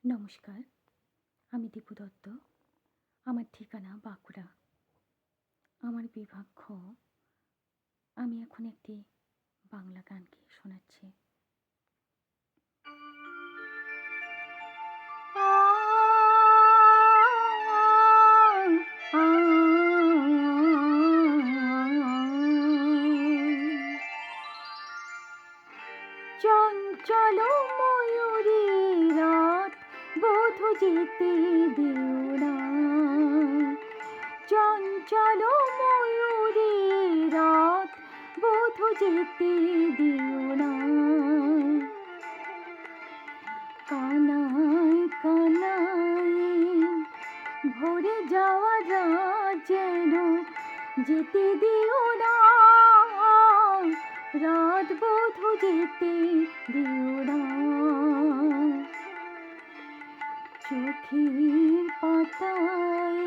নমস্কার, আমি দীপু দত্ত। আমার ঠিকানা বাঁকুড়া। আমার বিভাগ খ। আমি এখন একটি বাংলা গানকে শোনাচ্ছি। চঞ্চল ময়ূরী রাত বধূ যেতে দিও না। চঞ্চল ময়ূরী রাত বধূ যেতে দিও না। কানায় কানায় ভরে যাওয়া রাত যেন যেতে দিও না। রাত বধূ যেতে দিও না। চোখের পাতায়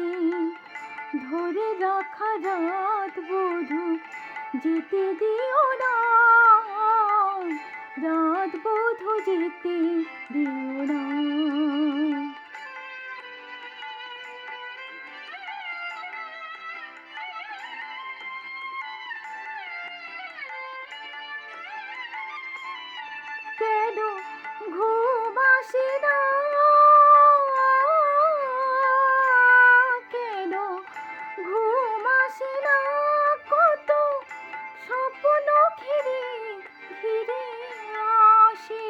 ধরে রাখা রাত বধূ যেতে দিও না। রাত বধূ যেতে দিও না। কেন ঘুম আসে না? কেন ঘুম আসে না? কত স্বপ্ন ঘিরে ঘিরে আসে।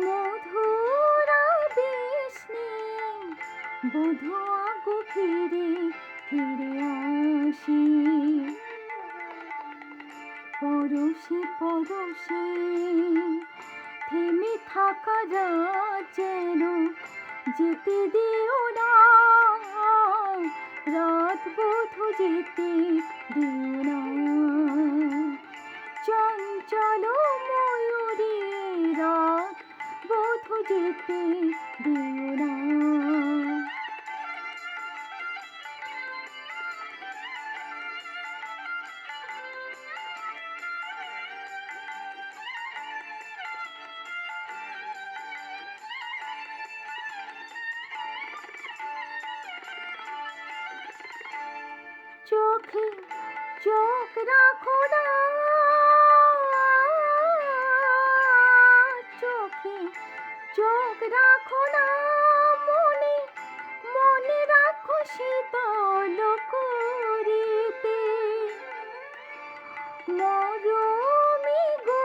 মধুরা বিষ নিয়ে বধূয়া ফিরে ফিরে আসে। পরশে পরশে থেমে থাকা রাত যেন যেতে দিও না। রাত বধূ যেতে দিও না। চঞ্চল ময়ূরী রাত বধূ যেতে দিও না। চোখে চোখ রাখো না। চোখে চোখ রাখো না। মনে মনে রাখো শীতল করিতে। মরমী গো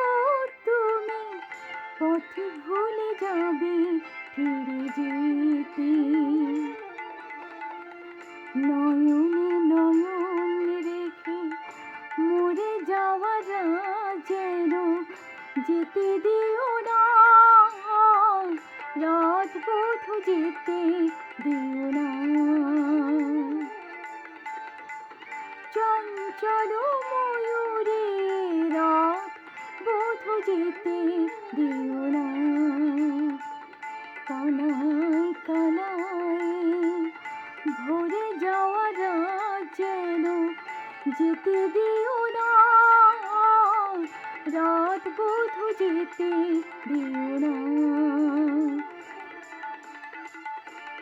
তুমি পথ ভুলে যাবে ফিরে যেতে। নয়নে নয়ন রেখে মরে যাওয়া রাত যেন যেতে দিও না। রাত বধূ যেতে দিও না। চঞ্চল ময়ূরী রাত বধূ যেতে দিও না। কানায় কানায় ভরে যাওয়া রাত যেন যেতে দিও না। রাত বধূ যেতে দিও না।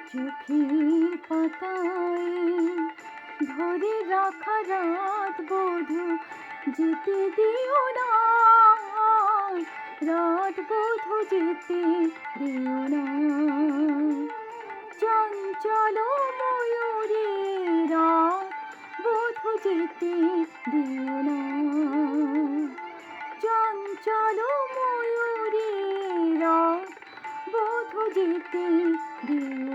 চোখের পাতায় ধরে রাখা রাত বধূ যেতে দিও না। রাত বধূ যেতে দিও না। চঞ্চল ময়ূরী রাত বধূ যেতে দিও না। চঞ্চল ময়ূরী রাত বধূ যেতে দিও